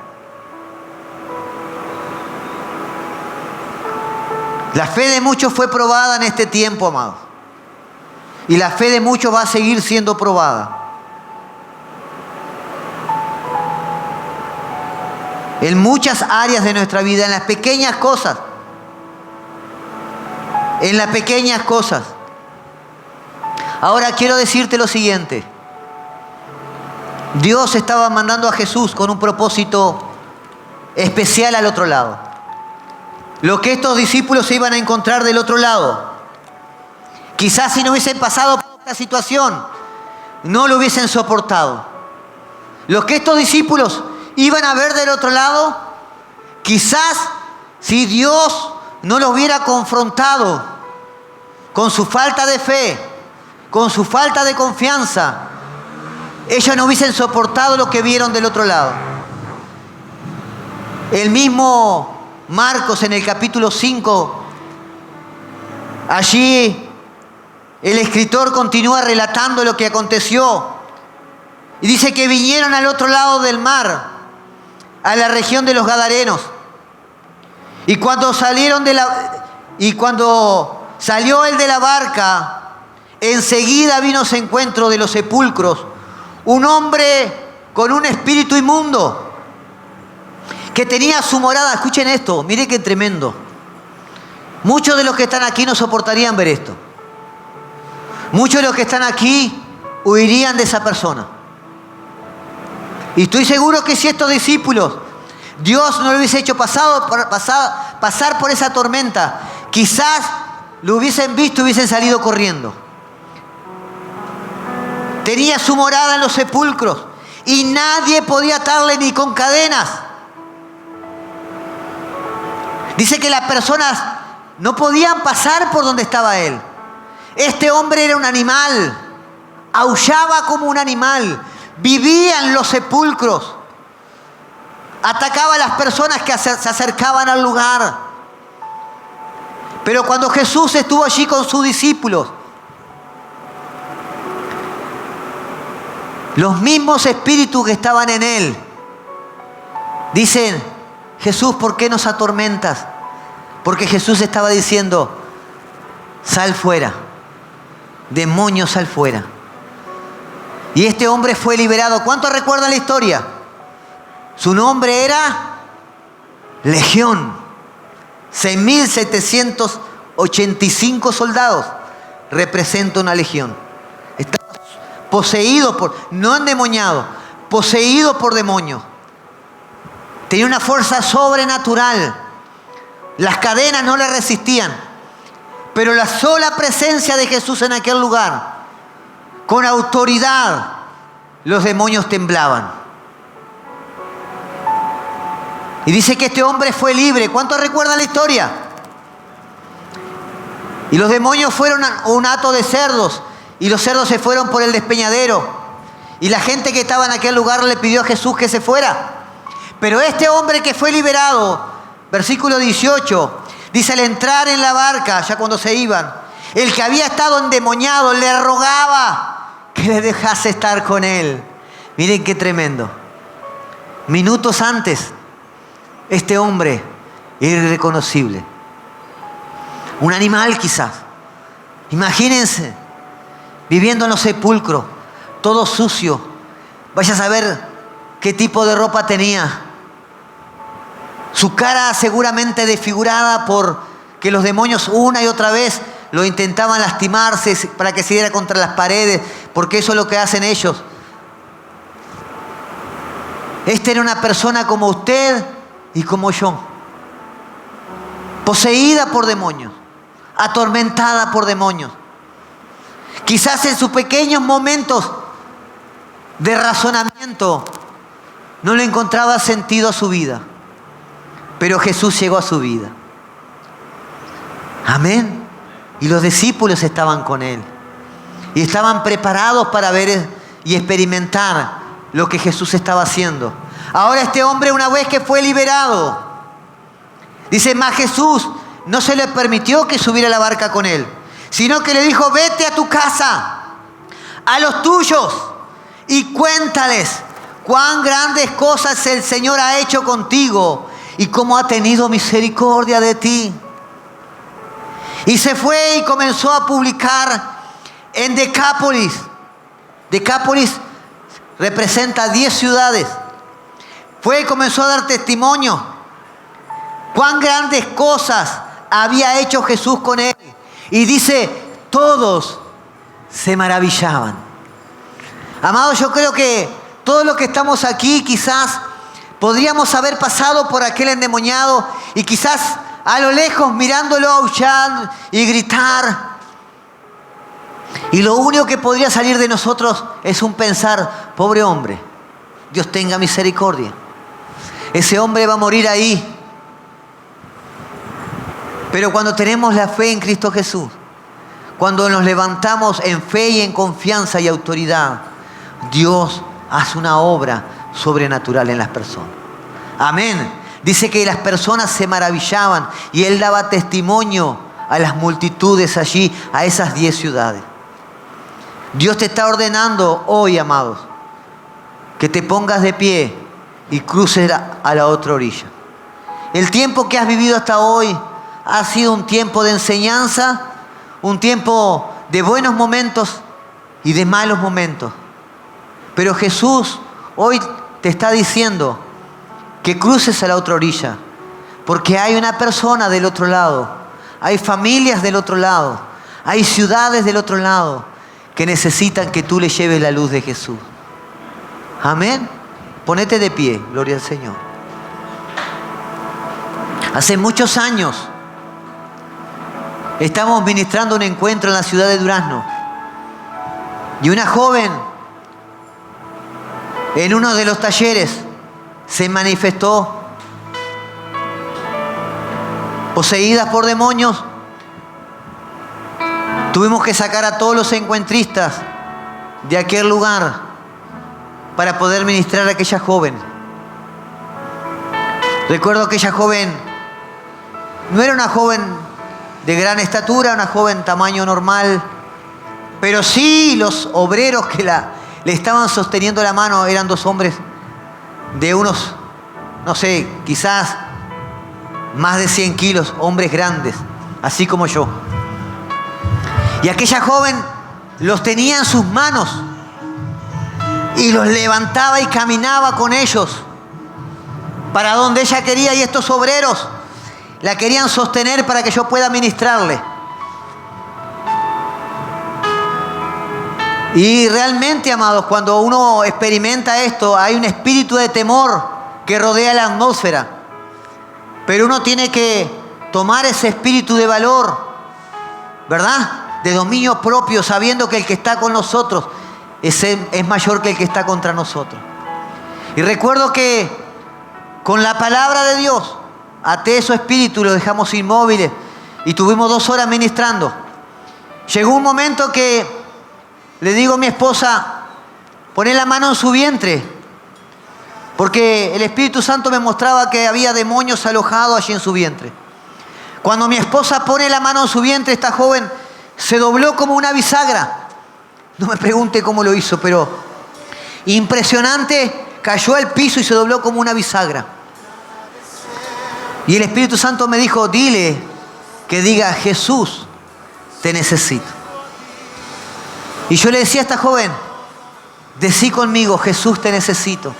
La fe de muchos fue probada en este tiempo, amados. Y la fe de muchos va a seguir siendo probada. En muchas áreas de nuestra vida, en las pequeñas cosas. En las pequeñas cosas. Ahora quiero decirte lo siguiente. Dios estaba mandando a Jesús con un propósito especial al otro lado. Lo que estos discípulos se iban a encontrar del otro lado. Quizás si no hubiesen pasado por esta situación, no lo hubiesen soportado. Lo que estos discípulos iban a ver del otro lado, quizás si Dios no los hubiera confrontado con su falta de fe, con su falta de confianza, ellos no hubiesen soportado lo que vieron del otro lado. El mismo Marcos en el capítulo 5, allí el escritor continúa relatando lo que aconteció. Y dice que vinieron al otro lado del mar, a la región de los Gadarenos. Y cuando salió él de la barca, enseguida vino a su encuentro de los sepulcros un hombre con un espíritu inmundo, que tenía su morada. Escuchen esto, mire qué tremendo. Muchos de los que están aquí no soportarían ver esto. Muchos de los que están aquí huirían de esa persona. Y estoy seguro que si estos discípulos, Dios no lo hubiese hecho pasar por esa tormenta, quizás lo hubiesen visto y hubiesen salido corriendo. Tenía su morada en los sepulcros y nadie podía atarle ni con cadenas. Dice que las personas no podían pasar por donde estaba él. Este hombre era un animal, aullaba como un animal, vivía en los sepulcros, atacaba a las personas que se acercaban al lugar. Pero cuando Jesús estuvo allí con sus discípulos, los mismos espíritus que estaban en él dicen: Jesús, ¿por qué nos atormentas? Porque Jesús estaba diciendo: sal fuera, demonio, sal fuera. Y este hombre fue liberado. ¿Cuántos recuerdan la historia? Su nombre era Legión. 6.785 soldados representa una legión. Estaba poseído no endemoniado, poseído por demonios. Tenía una fuerza sobrenatural. Las cadenas no le resistían. Pero la sola presencia de Jesús en aquel lugar, con autoridad, los demonios temblaban. Y dice que este hombre fue libre. ¿Cuántos recuerdan la historia? Y los demonios fueron a un hato de cerdos, y los cerdos se fueron por el despeñadero. Y la gente que estaba en aquel lugar le pidió a Jesús que se fuera. Pero este hombre que fue liberado, versículo 18, dice: al entrar en la barca, ya cuando se iban, el que había estado endemoniado le rogaba que le dejase estar con él. Miren qué tremendo. Minutos antes, este hombre era irreconocible. Un animal quizás. Imagínense, viviendo en los sepulcros, todo sucio. Vaya a saber qué tipo de ropa tenía. Su cara seguramente desfigurada por que los demonios una y otra vez lo intentaban lastimarse para que se diera contra las paredes, porque eso es lo que hacen ellos. Este era una persona como usted y como yo, poseída por demonios, atormentada por demonios. Quizás en sus pequeños momentos de razonamiento no le encontraba sentido a su vida, pero Jesús llegó a su vida. Amén. Y los discípulos estaban con él y estaban preparados para ver y experimentar lo que Jesús estaba haciendo. Ahora este hombre, una vez que fue liberado, dice: mas Jesús no se le permitió que subiera a la barca con él, sino que le dijo: vete a tu casa, a los tuyos, y cuéntales cuán grandes cosas el Señor ha hecho contigo y cómo ha tenido misericordia de ti. Y se fue y comenzó a publicar en Decápolis. Decápolis representa 10 ciudades. Fue y comenzó a dar testimonio cuán grandes cosas había hecho Jesús con él. Y dice, todos se maravillaban. Amados, yo creo que todos los que estamos aquí quizás podríamos haber pasado por aquel endemoniado y quizás a lo lejos mirándolo aullar y gritar. Y lo único que podría salir de nosotros es un pensar: pobre hombre, Dios tenga misericordia. Ese hombre va a morir ahí. Pero cuando tenemos la fe en Cristo Jesús, cuando nos levantamos en fe y en confianza y autoridad, Dios hace una obra sobrenatural en las personas. Amén. Dice que las personas se maravillaban y Él daba testimonio a las multitudes allí, a esas 10 ciudades. Dios te está ordenando hoy, amados, que te pongas de pie y cruces a la otra orilla. El tiempo que has vivido hasta hoy ha sido un tiempo de enseñanza, un tiempo de buenos momentos y de malos momentos. Pero Jesús hoy te está diciendo que cruces a la otra orilla, porque hay una persona del otro lado, hay familias del otro lado, hay ciudades del otro lado que necesitan que tú le lleves la luz de Jesús. Amén. Ponete de pie, gloria al Señor. Hace muchos años estamos ministrando un encuentro en la ciudad de Durazno y una joven en uno de los talleres se manifestó poseídas por demonios. Tuvimos que sacar a todos los encuentristas de aquel lugar para poder ministrar a aquella joven. Recuerdo que aquella joven no era una joven de gran estatura, una joven tamaño normal, pero sí los obreros que le estaban sosteniendo la mano eran 2 hombres de unos, no sé, quizás más de 100 kilos, hombres grandes, así como yo. Y aquella joven los tenía en sus manos y los levantaba y caminaba con ellos para donde ella quería, y estos obreros la querían sostener para que yo pueda ministrarle. Y realmente, amados, cuando uno experimenta esto, hay un espíritu de temor que rodea la atmósfera. Pero uno tiene que tomar ese espíritu de valor, ¿verdad? De dominio propio, sabiendo que el que está con nosotros es mayor que el que está contra nosotros. Y recuerdo que con la palabra de Dios até su espíritu y lo dejamos inmóviles y tuvimos 2 horas ministrando. Llegó un momento que le digo a mi esposa, poné la mano en su vientre, porque el Espíritu Santo me mostraba que había demonios alojados allí en su vientre. Cuando mi esposa pone la mano en su vientre, esta joven se dobló como una bisagra. No me pregunte cómo lo hizo, pero impresionante, cayó al piso y se dobló como una bisagra. Y el Espíritu Santo me dijo, dile que diga, Jesús, te necesito. Y yo le decía a esta joven, decí conmigo, Jesús, te necesito.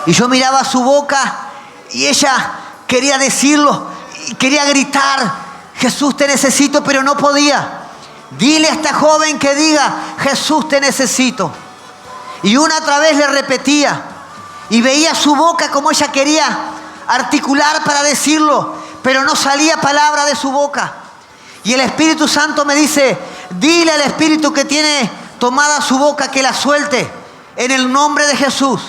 Y yo miraba su boca y ella quería decirlo, y quería gritar, Jesús, te necesito, pero no podía. Dile a esta joven que diga, Jesús, te necesito. Y una otra vez le repetía, y veía su boca como ella quería articular para decirlo, pero no salía palabra de su boca. Y el Espíritu Santo me dice, dile al espíritu que tiene tomada su boca que la suelte en el nombre de Jesús.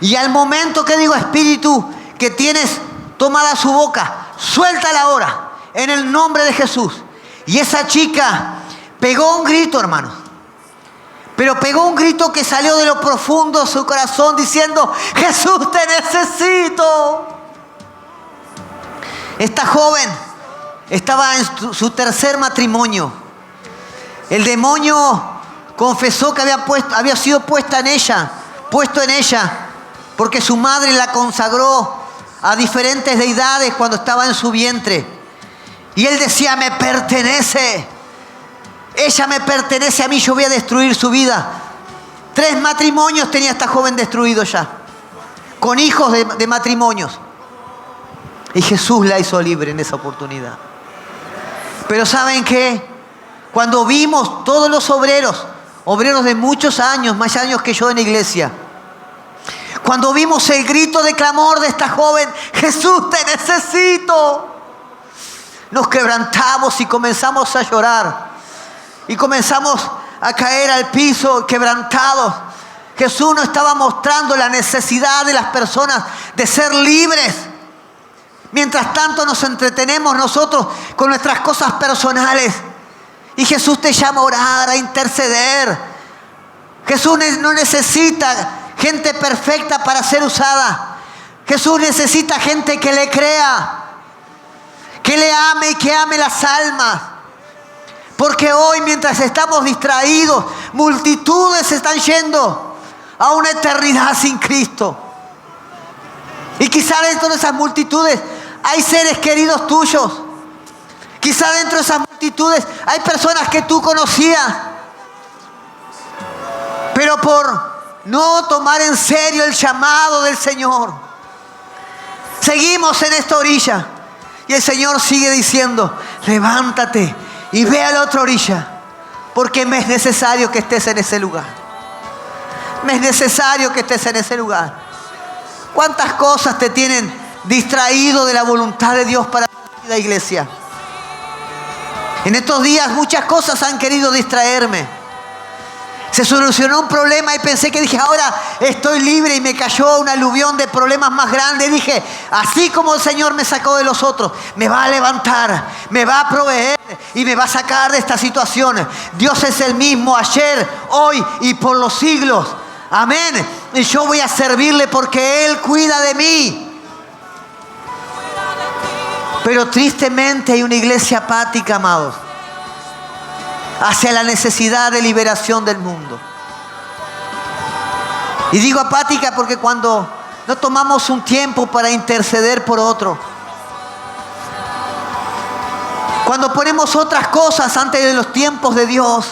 Y al momento que digo, espíritu que tienes tomada su boca, suéltala ahora en el nombre de Jesús. Y esa chica pegó un grito, hermanos. Pero pegó un grito que salió de lo profundo de su corazón diciendo, Jesús, te necesito. Esta joven estaba en su tercer matrimonio. El demonio confesó que había sido puesto en ella, porque su madre la consagró a diferentes deidades cuando estaba en su vientre. Y él decía, me pertenece. Ella me pertenece a mí, yo voy a destruir su vida. 3 matrimonios tenía esta joven destruido ya, con hijos de matrimonios. Y Jesús la hizo libre en esa oportunidad. Pero ¿saben qué? Cuando vimos todos los obreros de muchos años, más años que yo en la iglesia, cuando vimos el grito de clamor de esta joven, Jesús, te necesito, nos quebrantamos y comenzamos a llorar. Y comenzamos a caer al piso quebrantados. Jesús nos estaba mostrando la necesidad de las personas de ser libres. Mientras tanto nos entretenemos nosotros con nuestras cosas personales. Y Jesús te llama a orar, a interceder. Jesús no necesita gente perfecta para ser usada. Jesús necesita gente que le crea, que le ame y que ame las almas. Porque hoy, mientras estamos distraídos, multitudes se están yendo a una eternidad sin Cristo. Y quizá dentro de esas multitudes hay seres queridos tuyos. Quizá dentro de esas multitudes hay personas que tú conocías. Pero por no tomar en serio el llamado del Señor, seguimos en esta orilla. Y el Señor sigue diciendo: levántate y ve a la otra orilla, porque me es necesario que estés en ese lugar. Me es necesario que estés en ese lugar. ¿Cuántas cosas te tienen distraído de la voluntad de Dios para tu vida, iglesia? En estos días muchas cosas han querido distraerme. Se solucionó un problema y pensé que ahora estoy libre, y me cayó un aluvión de problemas más grandes. Dije, así como el Señor me sacó de los otros, me va a levantar, me va a proveer y me va a sacar de esta situación. Dios es el mismo ayer, hoy y por los siglos. Amén. Y yo voy a servirle porque Él cuida de mí. Pero tristemente hay una iglesia apática, amados, hacia la necesidad de liberación del mundo. Y digo apática porque cuando no tomamos un tiempo para interceder por otro, cuando ponemos otras cosas antes de los tiempos de Dios,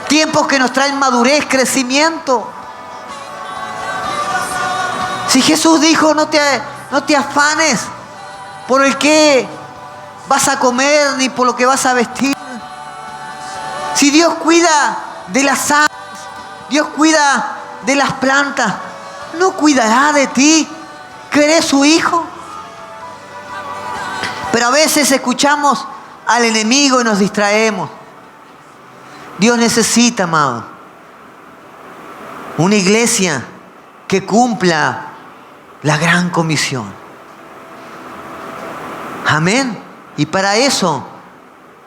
tiempos que nos traen madurez, crecimiento. Si Jesús dijo, no te afanes por el que vas a comer ni por lo que vas a vestir. Si Dios cuida de las aves, Dios cuida de las plantas, ¿no cuidará de ti, que eres su hijo? Pero a veces escuchamos al enemigo y nos distraemos. Dios necesita, amado, una iglesia que cumpla la gran comisión. Amén. Y para eso,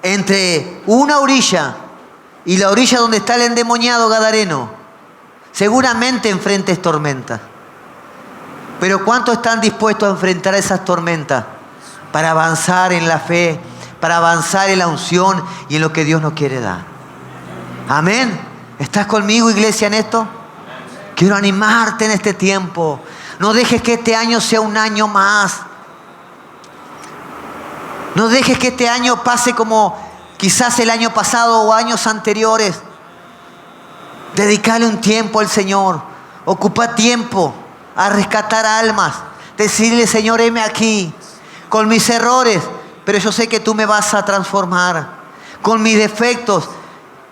entre una orilla y la orilla donde está el endemoniado gadareno, seguramente enfrentes tormentas. Pero ¿cuántos están dispuestos a enfrentar esas tormentas para avanzar en la fe, para avanzar en la unción y en lo que Dios nos quiere dar? Amén. ¿Estás conmigo, iglesia, en esto? Quiero animarte en este tiempo. No dejes que este año sea un año más. No dejes que este año pase como quizás el año pasado o años anteriores. Dedicale un tiempo al Señor. Ocupa tiempo a rescatar almas. Decirle, Señor, heme aquí con mis errores, pero yo sé que tú me vas a transformar. Con mis defectos,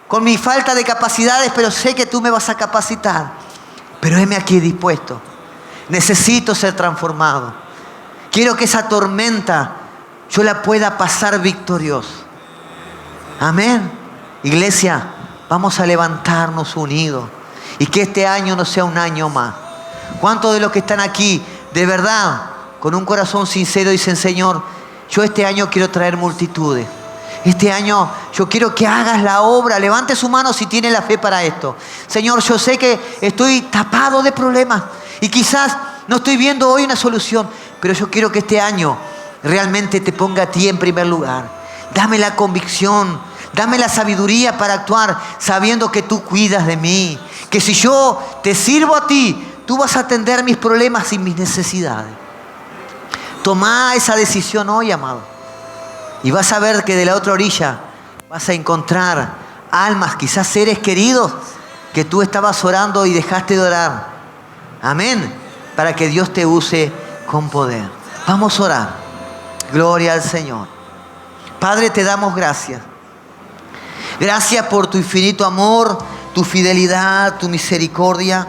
con mi falta de capacidades, pero sé que tú me vas a capacitar. Pero heme aquí dispuesto. Necesito ser transformado. Quiero que esa tormenta yo la pueda pasar victorioso. Amén. Iglesia, vamos a levantarnos unidos y que este año no sea un año más. ¿Cuántos de los que están aquí, de verdad, con un corazón sincero, dicen, Señor, yo este año quiero traer multitudes? Este año yo quiero que hagas la obra. Levante su mano si tiene la fe para esto. Señor, yo sé que estoy tapado de problemas y quizás no estoy viendo hoy una solución, pero yo quiero que este año realmente te ponga a ti en primer lugar. Dame la convicción, dame la sabiduría para actuar sabiendo que tú cuidas de mí. Que si yo te sirvo a ti, tú vas a atender mis problemas y mis necesidades. Toma esa decisión hoy, amado. Y vas a ver que de la otra orilla vas a encontrar almas, quizás seres queridos que tú estabas orando y dejaste de orar. Amén. Para que Dios te use con poder. Vamos a orar. Gloria al Señor. Padre, te damos gracias. Gracias por tu infinito amor, tu fidelidad, tu misericordia.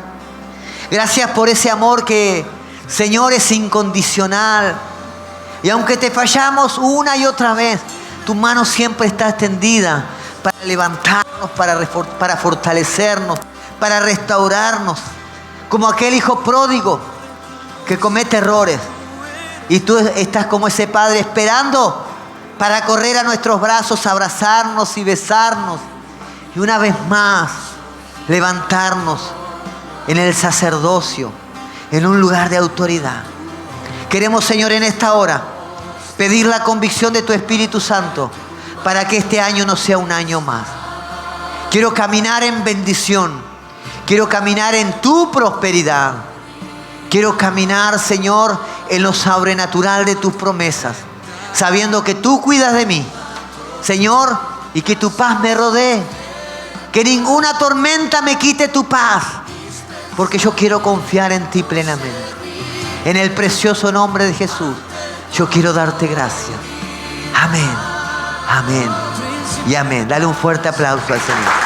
Gracias por ese amor que, Señor, es incondicional. Y aunque te fallamos una y otra vez, tu mano siempre está extendida para levantarnos, para fortalecernos, para restaurarnos. Como aquel hijo pródigo que comete errores, Y tú estás como ese Padre esperando para correr a nuestros brazos, abrazarnos y besarnos. Y una vez más, levantarnos en el sacerdocio, en un lugar de autoridad. Queremos, Señor, en esta hora, pedir la convicción de tu Espíritu Santo para que este año no sea un año más. Quiero caminar en bendición. Quiero caminar en tu prosperidad. Quiero caminar, Señor, en lo sobrenatural de tus promesas, sabiendo que tú cuidas de mí, Señor, y que tu paz me rodee. Que ninguna tormenta me quite tu paz, porque yo quiero confiar en ti plenamente. En el precioso nombre de Jesús, yo quiero darte gracias. Amén, amén y amén. Dale un fuerte aplauso al Señor.